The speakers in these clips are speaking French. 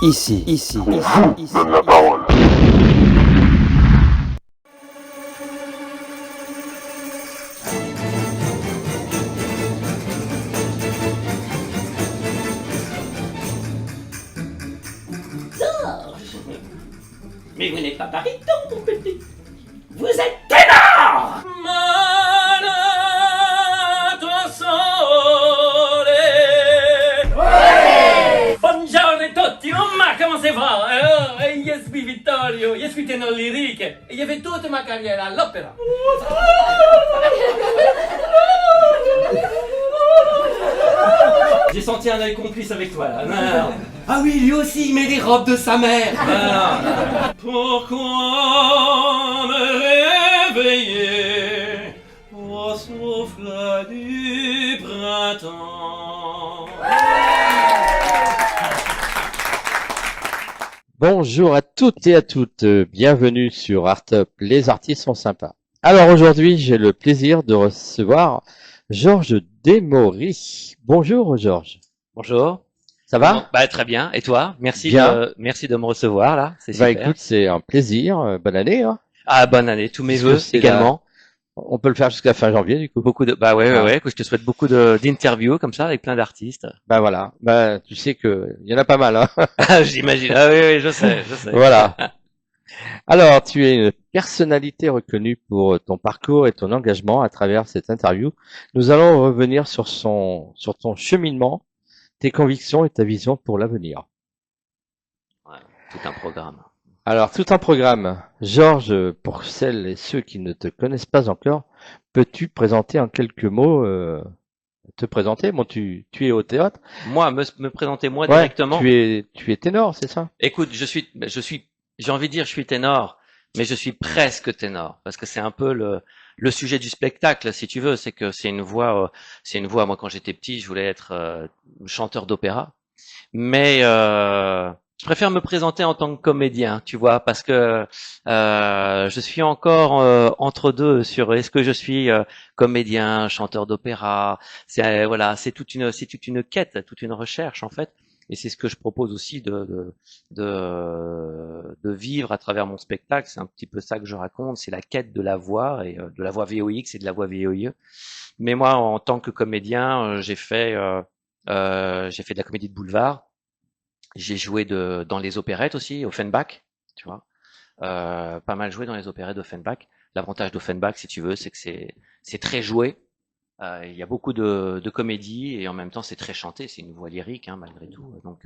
Donne la parole. Mais vous n'êtes pas baryton, mon petit. Vous êtes ténor. Buongiorno tutti, ma comment ça va? Io sono Vittorio, io sono tenor liriche e io ho tutta ma carriera all'opera. J'ai senti un œil complice avec toi là. Non. Ah oui, lui aussi, il met les robes de sa mère. Non. Pourquoi me réveiller au souffle du printemps? Bonjour à toutes et à toutes, bienvenue sur Artop, les artistes sont sympas. Alors aujourd'hui, j'ai le plaisir de recevoir Georges Desmory. Bonjour Georges. Bonjour. Ça va? Bah très bien. Et toi? Merci Bien. merci de me recevoir là. C'est Bah super. écoute, c'est un plaisir, bonne année, hein. Ah bonne année, tous mes Puisque vœux c'est également. On peut le faire jusqu'à fin janvier du coup. Beaucoup de que je te souhaite beaucoup d'interviews comme ça avec plein d'artistes. Bah voilà, bah tu sais que il y en a pas mal, hein. Ah, j'imagine. Ah oui, je sais. Voilà. Alors, tu es une personnalité reconnue pour ton parcours et ton engagement à travers cette interview. Nous allons revenir sur ton cheminement, tes convictions et ta vision pour l'avenir. Ouais, tout un programme. Alors, tout un programme. Georges, pour celles et ceux qui ne te connaissent pas encore, peux-tu présenter en quelques mots, te présenter? Bon, tu es au théâtre. Moi, me présenter moi Ouais, directement. tu es ténor, c'est ça? Écoute, j'ai envie de dire, je suis ténor, mais je suis presque ténor parce que c'est un peu le sujet du spectacle, si tu veux, c'est que c'est une voix. Moi, quand j'étais petit, je voulais être chanteur d'opéra, mais je préfère me présenter en tant que comédien, tu vois, parce que je suis encore entre deux sur est-ce que je suis comédien, chanteur d'opéra. C'est toute une quête, toute une recherche en fait. Et c'est ce que je propose aussi de vivre à travers mon spectacle. C'est un petit peu ça que je raconte. C'est la quête de la voix et de la voix VOX et de la voix VOIE. Mais moi, en tant que comédien, j'ai fait de la comédie de boulevard. J'ai joué dans les opérettes aussi, Offenbach, tu vois. Pas mal joué dans les opérettes d'Offenbach. L'avantage d'Offenbach, si tu veux, c'est que c'est très joué. Il y a beaucoup de comédie et en même temps c'est très chanté, c'est une voix lyrique hein, malgré tout. Donc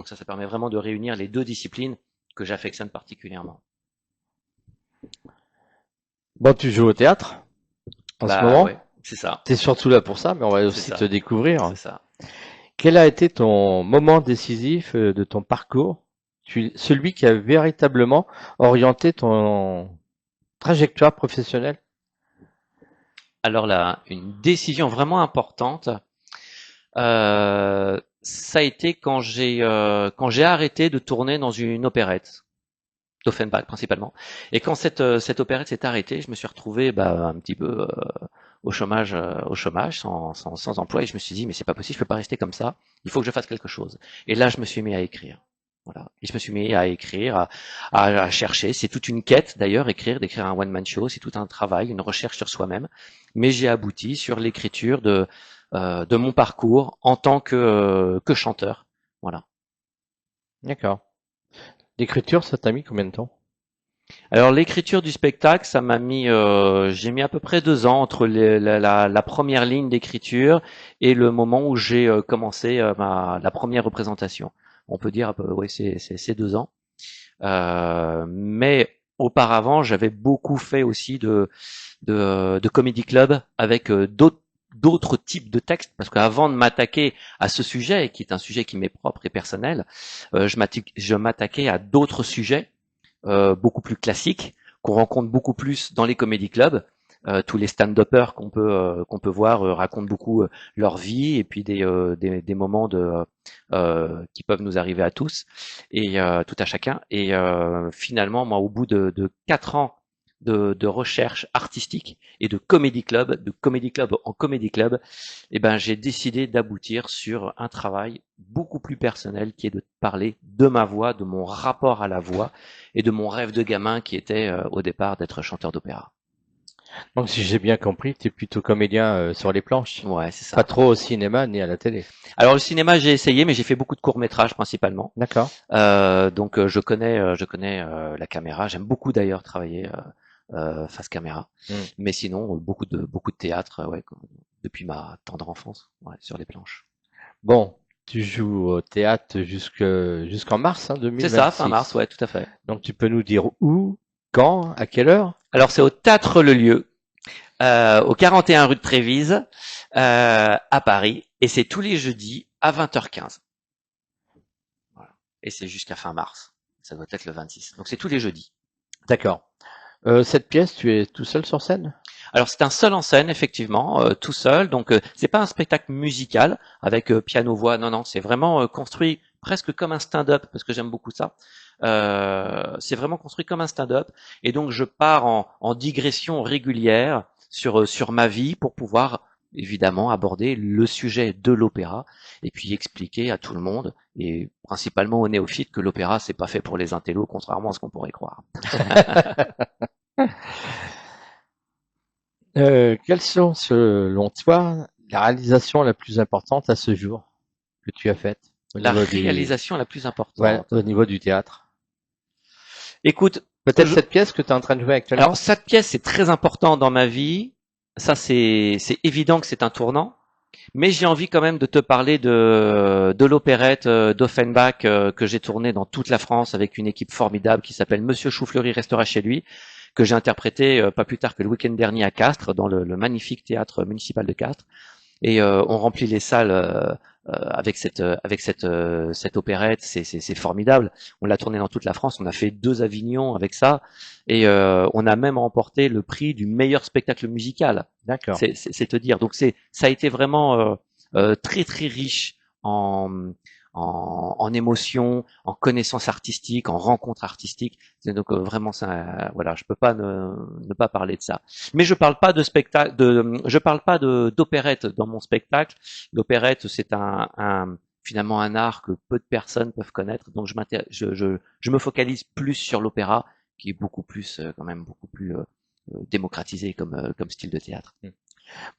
ça permet vraiment de réunir les deux disciplines que j'affectionne particulièrement. Bon, tu joues au théâtre en ce moment. Ouais, c'est ça, T'es surtout là pour ça, mais on va aussi ça. te découvrir. c'est ça. Quel a été ton moment décisif de ton parcours, celui qui a véritablement orienté ton trajectoire professionnelle? Alors là, une décision vraiment importante, ça a été quand j'ai arrêté de tourner dans une opérette. D'Offenbach principalement. Et quand cette opérette s'est arrêtée, je me suis retrouvé un petit peu au chômage, sans emploi, et je me suis dit mais c'est pas possible, je peux pas rester comme ça. Il faut que je fasse quelque chose. Et là, je me suis mis à écrire. Voilà. Et je me suis mis à écrire, à chercher. C'est toute une quête d'ailleurs, d'écrire un one man show, c'est tout un travail, une recherche sur soi-même. Mais j'ai abouti sur l'écriture de mon parcours en tant que chanteur. Voilà. D'accord. L'écriture, ça t'a mis combien de temps? Alors l'écriture du spectacle, j'ai mis à peu près 2 ans entre la première ligne d'écriture et le moment où j'ai commencé la première représentation. On peut dire, oui, c'est 2 ans. Mais auparavant, j'avais beaucoup fait aussi de comedy club avec d'autres types de textes, parce qu'avant de m'attaquer à ce sujet, qui est un sujet qui m'est propre et personnel, je m'attaquais à d'autres sujets beaucoup plus classiques qu'on rencontre beaucoup plus dans les comedy clubs. Tous les stand-uppers qu'on peut voir racontent beaucoup leur vie et puis des moments qui peuvent nous arriver à tous et tout à chacun. Et finalement, moi, au bout de 4 ans de recherche artistique et de comédie club en comédie club, eh ben, j'ai décidé d'aboutir sur un travail beaucoup plus personnel qui est de parler de ma voix, de mon rapport à la voix et de mon rêve de gamin qui était au départ d'être chanteur d'opéra. Donc, si j'ai bien compris, tu es plutôt comédien sur les planches, Ouais, c'est pas ça. trop au cinéma ni à la télé. Alors le cinéma, j'ai essayé, mais j'ai fait beaucoup de courts-métrages principalement. D'accord. Donc je connais la caméra. J'aime beaucoup d'ailleurs travailler face caméra. Mm. Mais sinon, beaucoup de théâtre, ouais, depuis ma tendre enfance, ouais, sur les planches. Bon, tu joues au théâtre jusqu'en mars, hein, C'est ça, fin 2026. mars, ouais, tout à fait. Donc, tu peux nous dire où, quand, à quelle heure? Alors c'est au Théâtre Le Lieu, au 41 rue de Trévise, à Paris, et c'est tous les jeudis à 20h15. Voilà. Et c'est jusqu'à fin mars. Ça doit être le 26. Donc c'est tous les jeudis. D'accord. Cette pièce, tu es tout seul sur scène? Alors c'est un seul en scène effectivement, tout seul. Donc c'est pas un spectacle musical avec piano voix. Non non, c'est vraiment construit presque comme un stand-up parce que j'aime beaucoup ça. C'est vraiment construit comme un stand-up et donc je pars en digression régulière sur ma vie pour pouvoir évidemment aborder le sujet de l'opéra et puis expliquer à tout le monde et principalement aux néophytes que l'opéra c'est pas fait pour les intellos contrairement à ce qu'on pourrait croire. Quelles sont, selon toi, la réalisation la plus importante à ce jour que tu as faite au La niveau réalisation la plus ouais, importante. au niveau du théâtre? Écoute, Peut-être je- cette pièce que tu es en train de jouer actuellement? alors cette pièce c'est très important dans ma vie. Ça c'est évident que c'est un tournant. Mais j'ai envie quand même de te parler de l'opérette d'Offenbach que j'ai tournée dans toute la France avec une équipe formidable qui s'appelle Monsieur Choufleury restera chez lui, que j'ai interprété pas plus tard que le week-end dernier à Castres, dans le magnifique théâtre municipal de Castres. Et on remplit les salles avec cette opérette, c'est formidable. On l'a tourné dans toute la France, on a fait 2 Avignon avec ça, et on a même remporté le prix du meilleur spectacle musical. D'accord. C'est te dire. Donc ça a été vraiment très très riche en émotions, en connaissances artistiques, en rencontres artistiques. C'est donc vraiment ça. Voilà, je peux pas ne pas parler de ça. Mais je parle pas de spectacle, je parle pas d'opérette dans mon spectacle. L'opérette, c'est finalement un art que peu de personnes peuvent connaître. Donc je me focalise plus sur l'opéra, qui est beaucoup plus quand même beaucoup plus démocratisé comme style de théâtre.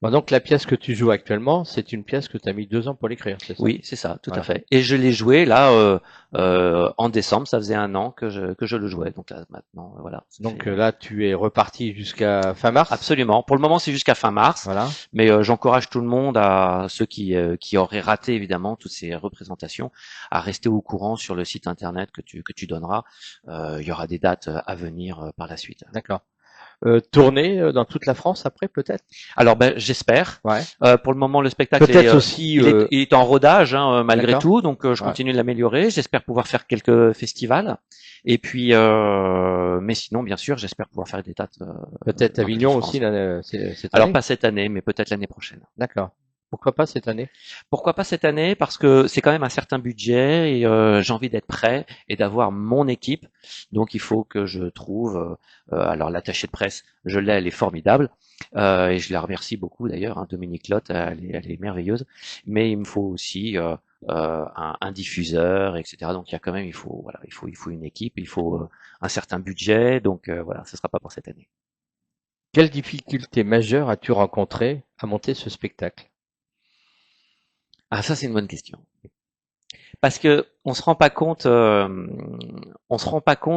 Bon, donc la pièce que tu joues actuellement, c'est une pièce que tu as mis 2 ans pour l'écrire, c'est ça? Oui, c'est ça, tout Voilà. à fait. Et je l'ai joué là en décembre. Ça faisait 1 an que je le jouais. Donc là maintenant, voilà. Donc là, tu es reparti jusqu'à fin mars? Absolument. Pour le moment, c'est jusqu'à fin mars. Voilà. Mais j'encourage tout le monde, à ceux qui auraient raté évidemment toutes ces représentations, à rester au courant sur le site internet que tu donneras. Il y aura des dates à venir par la suite. D'accord. Tourner dans toute la France après, peut-être? Alors ben j'espère. Ouais. Pour le moment, le spectacle Peut-être aussi. il est en rodage malgré D'accord. tout, donc je Ouais. continue de l'améliorer. J'espère pouvoir faire quelques festivals. Et puis, mais sinon, bien sûr, j'espère pouvoir faire des dates. Peut-être dans Avignon toute la aussi France. cette Alors année? pas cette année, mais peut-être l'année prochaine. D'accord. Pourquoi pas cette année? Pourquoi pas cette année? Parce que c'est quand même un certain budget et j'ai envie d'être prêt et d'avoir mon équipe. Donc il faut que je trouve. Alors l'attachée de presse, je l'ai, elle est formidable et je la remercie beaucoup d'ailleurs. Hein, Dominique Lotte, elle est merveilleuse. Mais il me faut aussi un diffuseur, etc. Donc il y a quand même, il faut une équipe, il faut un certain budget. Donc voilà, ce sera pas pour cette année. Quelles difficultés majeures as-tu rencontrées à monter ce spectacle? Ah ça c'est une bonne question. Parce que on se rend pas compte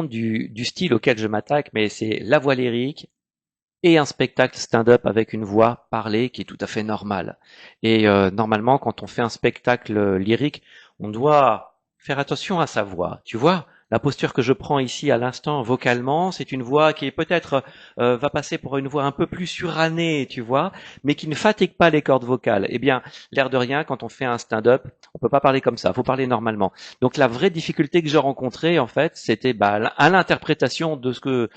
du style auquel je m'attaque, mais c'est la voix lyrique et un spectacle stand-up avec une voix parlée qui est tout à fait normale. Et normalement, quand on fait un spectacle lyrique, on doit faire attention à sa voix. Tu vois, la posture que je prends ici à l'instant vocalement, c'est une voix qui est peut-être va passer pour une voix un peu plus surannée, tu vois, mais qui ne fatigue pas les cordes vocales. Eh bien, l'air de rien, quand on fait un stand-up, on peut pas parler comme ça, faut parler normalement. Donc la vraie difficulté que j'ai rencontrée, en fait, c'était à l'interprétation de ce que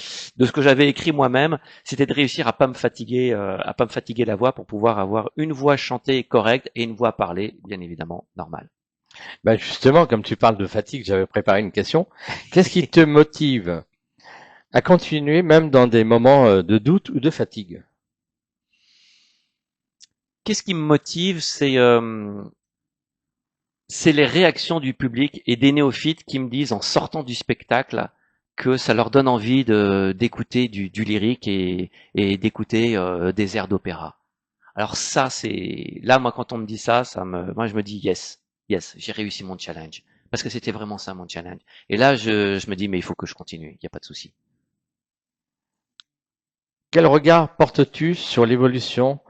j'avais écrit moi-même, c'était de réussir à pas me fatiguer la voix pour pouvoir avoir une voix chantée correcte et une voix parlée, bien évidemment, normale. Bah justement, comme tu parles de fatigue, j'avais préparé une question. Qu'est-ce qui te motive à continuer même dans des moments de doute ou de fatigue? Qu'est-ce qui me motive? C'est les réactions du public et des néophytes qui me disent en sortant du spectacle que ça leur donne envie d'écouter du lyrique et d'écouter des airs d'opéra. Alors ça, c'est là, moi, quand on me dit ça, moi, je me dis yes, yes, j'ai réussi mon challenge parce que c'était vraiment ça mon challenge. Et là, je me dis mais il faut que je continue, il n'y a pas de souci. Quel regard portes-tu sur l'évolution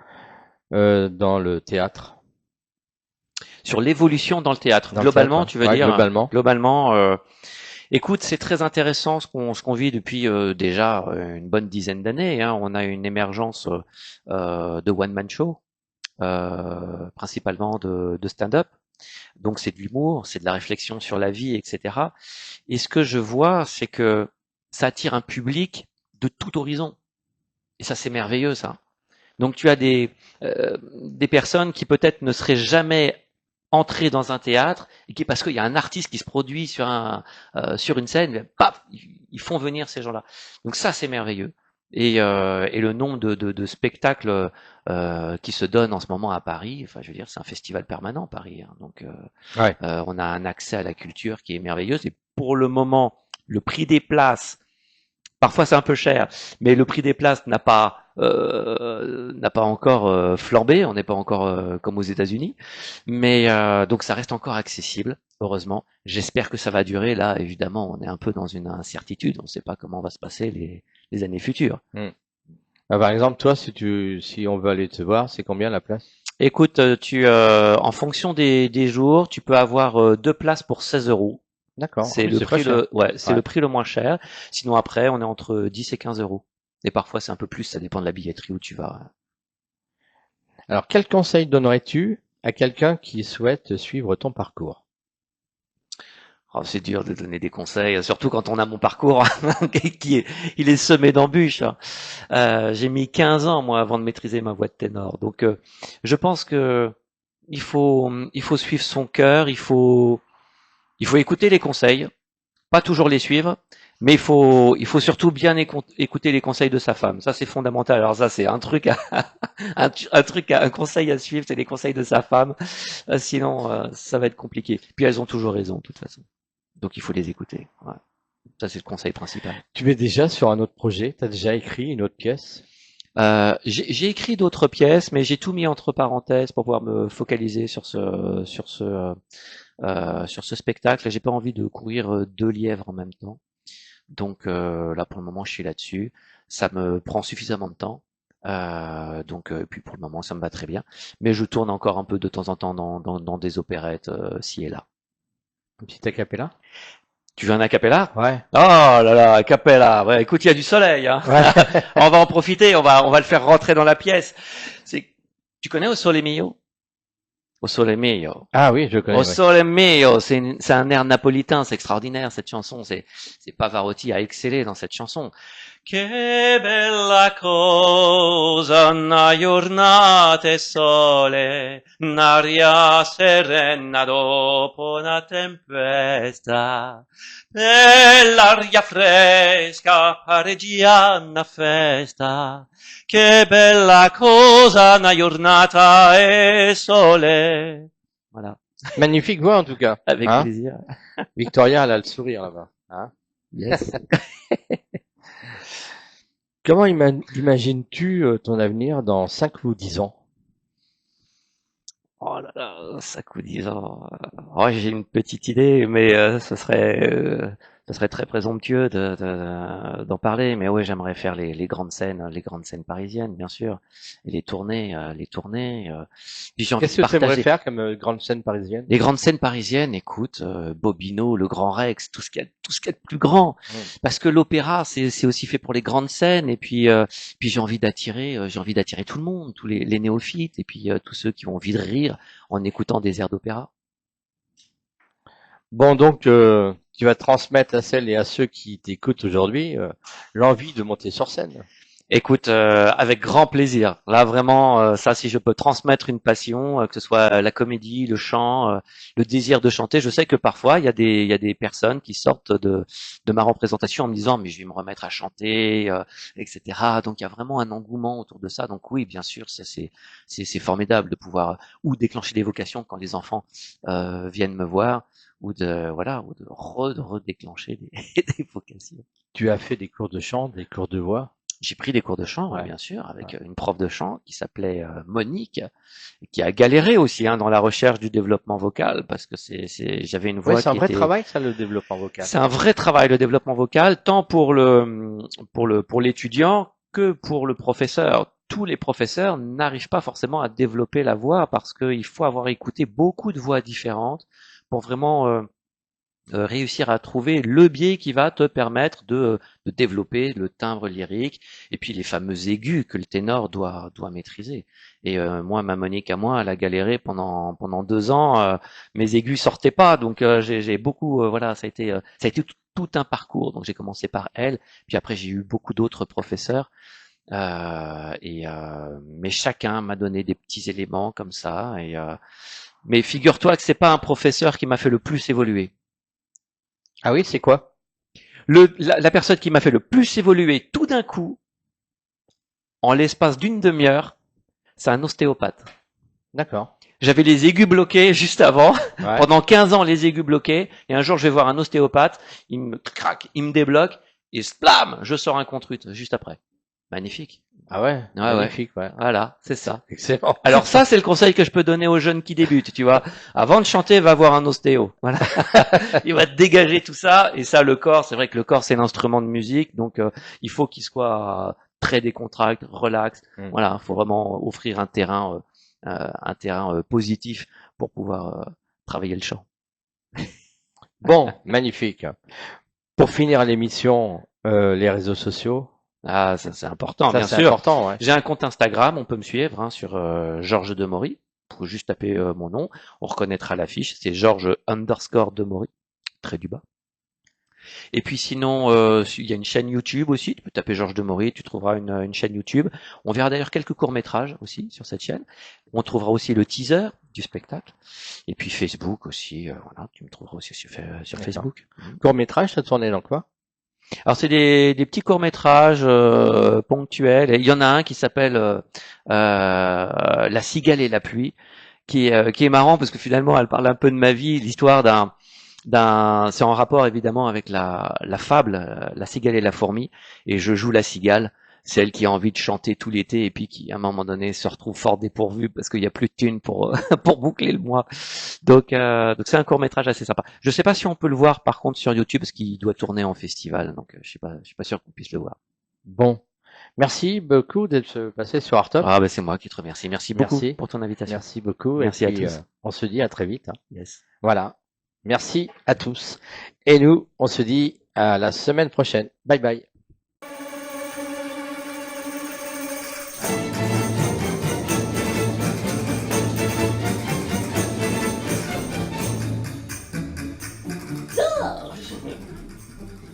dans le théâtre? Sur l'évolution dans le théâtre, Dans le globalement, théâtre, tu veux ouais, dire? globalement. Globalement, écoute, c'est très intéressant ce qu'on vit depuis déjà une bonne dizaine d'années, hein. On a une émergence de one-man show, principalement de stand-up. Donc c'est de l'humour, c'est de la réflexion sur la vie, etc. Et ce que je vois, c'est que ça attire un public de tout horizon. Et ça, c'est merveilleux, ça. Donc tu as des personnes qui peut-être ne seraient jamais entrées dans un théâtre et qui, parce qu'il y a un artiste qui se produit sur une scène, paf, ils font venir ces gens-là. Donc ça, c'est merveilleux. Et le nombre de spectacles qui se donnent en ce moment à Paris, enfin, je veux dire, c'est un festival permanent, Paris, hein. Donc, Ouais. on a un accès à la culture qui est merveilleuse. Et pour le moment, le prix des places, parfois c'est un peu cher, mais le prix des places n'a pas encore flambé. On n'est pas encore comme aux États-Unis, mais donc ça reste encore accessible. Heureusement, j'espère que ça va durer. Là, évidemment, on est un peu dans une incertitude. On ne sait pas comment va se passer les années futures. Hmm. Ah, par exemple, toi, si on veut aller te voir, c'est combien la place? Écoute, en fonction des jours, tu peux avoir 2 places pour 16 euros. D'accord. C'est Oui, le c'est pas prix cher. c'est Ouais. le prix le moins cher. Sinon après, on est entre 10 et 15 euros. Et parfois c'est un peu plus, ça dépend de la billetterie où tu vas. Alors, quel conseil donnerais-tu à quelqu'un qui souhaite suivre ton parcours? Oh, c'est dur de donner des conseils, surtout quand on a mon parcours il est semé d'embûches, hein. J'ai mis 15 ans moi avant de maîtriser ma voix de ténor. Donc je pense que il faut suivre son cœur, il faut écouter les conseils, pas toujours les suivre, mais il faut surtout bien écouter les conseils de sa femme. Ça, c'est fondamental. Alors ça, c'est un truc, un conseil à suivre, c'est les conseils de sa femme. Sinon, ça va être compliqué. Puis elles ont toujours raison, de toute façon. Donc il faut les écouter. Ouais. Ça, c'est le conseil principal. Tu es déjà sur un autre projet? Tu as déjà écrit une autre pièce? J'ai écrit d'autres pièces, mais j'ai tout mis entre parenthèses pour pouvoir me focaliser sur ce spectacle. J'ai pas envie de courir 2 lièvres en même temps. Donc là, pour le moment, je suis là-dessus. Ça me prend suffisamment de temps. Puis pour le moment, ça me va très bien. Mais je tourne encore un peu de temps en temps dans des opérettes ci et là. Un petit a cappella? Tu veux un a cappella? Ouais. Oh là là, a cappella. Ouais, écoute, il y a du soleil, hein. Ouais. On va en profiter. On va le faire rentrer dans la pièce. Tu connais Au Sole Mio? Au Sole Mio. Ah oui, je connais. Au Ouais. Sole Mio, c'est un air napolitain, c'est extraordinaire cette chanson. C'est Pavarotti a excellé dans cette chanson. Che bella cosa, una giornata e sole, un'aria serena dopo una tempesta. L'aria fresca pare già una festa. Che bella cosa, una giornata e sole. Voilà. Magnifique voix en tout cas. Avec Hein? plaisir. Victoria, elle a le sourire là-bas. Hein? Yes. Comment imagines-tu ton avenir dans 5 ou 10 ans? Oh là là, ça coûte 10 ans. Oh, j'ai une petite idée, mais ce serait très présomptueux d'en parler. Mais ouais, j'aimerais faire les grandes scènes parisiennes, bien sûr, et les tournées. Puis j'ai envie Qu'est-ce de que tu aimerais partager faire comme grande scène parisienne? les grandes scènes parisiennes. Écoute, Bobino, le Grand Rex, tout ce qu'il y a de plus grand. Mm. Parce que l'opéra, c'est aussi fait pour les grandes scènes. Et puis j'ai envie d'attirer tout le monde, tous les néophytes, et puis tous ceux qui ont envie de rire en écoutant des airs d'opéra. Bon, donc tu vas transmettre à celles et à ceux qui t'écoutent aujourd'hui l'envie de monter sur scène. Écoute, avec grand plaisir. Là, vraiment, ça, si je peux transmettre une passion, que ce soit la comédie, le chant, le désir de chanter. Je sais que parfois, il y a des personnes qui sortent de ma représentation en me disant, mais je vais me remettre à chanter, etc. Donc, il y a vraiment un engouement autour de ça. Donc, oui, bien sûr, c'est formidable de pouvoir ou déclencher des vocations quand les enfants viennent me voir, ou de redéclencher des vocations. Tu as fait des cours de chant, des cours de voix? J'ai pris des cours de chant, Ouais. bien sûr, avec une prof de chant qui s'appelait Monique, qui a galéré aussi dans la recherche du développement vocal, parce que j'avais une voix Ouais, c'est un qui vrai était... travail, ça, le développement vocal. C'est un vrai travail, le développement vocal, tant pour l'étudiant que pour le professeur. Tous les professeurs n'arrivent pas forcément à développer la voix parce qu'il faut avoir écouté beaucoup de voix différentes pour vraiment réussir à trouver le biais qui va te permettre de développer le timbre lyrique et puis les fameux aigus que le ténor doit maîtriser. Et moi, ma Monique à moi, elle a galéré pendant 2 ans. Mes aigus sortaient pas, donc j'ai beaucoup ça a été tout un parcours. Donc j'ai commencé par elle, puis après j'ai eu beaucoup d'autres professeurs. Mais chacun m'a donné des petits éléments comme ça. Mais figure-toi que c'est pas un professeur qui m'a fait le plus évoluer. Ah oui, c'est quoi? La personne qui m'a fait le plus évoluer tout d'un coup, en l'espace d'une demi-heure, c'est un ostéopathe. D'accord. J'avais les aigus bloqués juste avant. Ouais. Pendant 15 ans, les aigus bloqués. Et un jour, je vais voir un ostéopathe. Il me débloque. Et splam, je sors un contrut juste après. Magnifique. Ah ouais, Ouais. magnifique, ouais. Voilà, c'est ça. Excellent. Alors ça, c'est le conseil que je peux donner aux jeunes qui débutent, tu vois. Avant de chanter, va voir un ostéo. Voilà. Il va te dégager tout ça. Et ça, le corps, c'est vrai que le corps, c'est l'instrument de musique. Donc, il faut qu'il soit très décontracté, relax. Voilà, il faut vraiment offrir un terrain positif pour pouvoir travailler le chant. Bon, magnifique. Pour finir l'émission, les réseaux sociaux. Ah, ça c'est important, Ça, bien c'est sûr. important, ouais. J'ai un compte Instagram, on peut me suivre sur Georges Demory. Faut juste taper mon nom, on reconnaîtra l'affiche. C'est Georges_Demory, trait du bas. Et puis sinon, il y a une chaîne YouTube aussi. Tu peux taper Georges Demory, tu trouveras une chaîne YouTube. On verra d'ailleurs quelques courts-métrages aussi sur cette chaîne. On trouvera aussi le teaser du spectacle. Et puis Facebook aussi. Voilà, tu me trouveras aussi sur Facebook. Court-métrage, ça tournait dans quoi? Alors c'est des petits courts-métrages ponctuels. Et il y en a un qui s'appelle La cigale et la pluie, qui est marrant parce que finalement elle parle un peu de ma vie, l'histoire c'est en rapport évidemment avec la fable La cigale et la fourmi, et je joue la cigale, celle qui a envie de chanter tout l'été et puis qui à un moment donné se retrouve fort dépourvue parce qu'il n'y a plus de thunes pour pour boucler le mois. Donc c'est un court-métrage assez sympa. Je sais pas si on peut le voir par contre sur YouTube parce qu'il doit tourner en festival, donc je suis pas sûr qu'on puisse le voir. Bon. Merci beaucoup d'être passé sur Art Top. Ah ben c'est moi qui te remercie. Merci beaucoup Merci. pour ton invitation. Merci beaucoup. Merci et à puis, tous. On se dit à très vite. Yes. Voilà. Merci à tous. Et nous, on se dit à la semaine prochaine. Bye bye.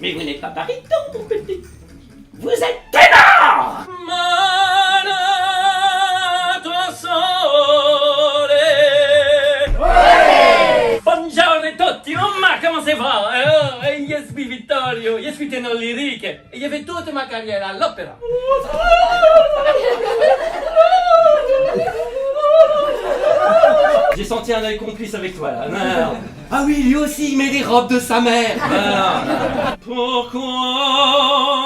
Mais vous n'êtes pas baryton, mon petit. Vous êtes ténor. Buongiorno a tutti, ma come si va? Io sono Vittorio, io sono tenor lyrique e io ho fait toute ma carrière à l'opéra. J'ai senti un œil complice avec toi là. Non. Ah oui, lui aussi il met les robes de sa mère. Pourquoi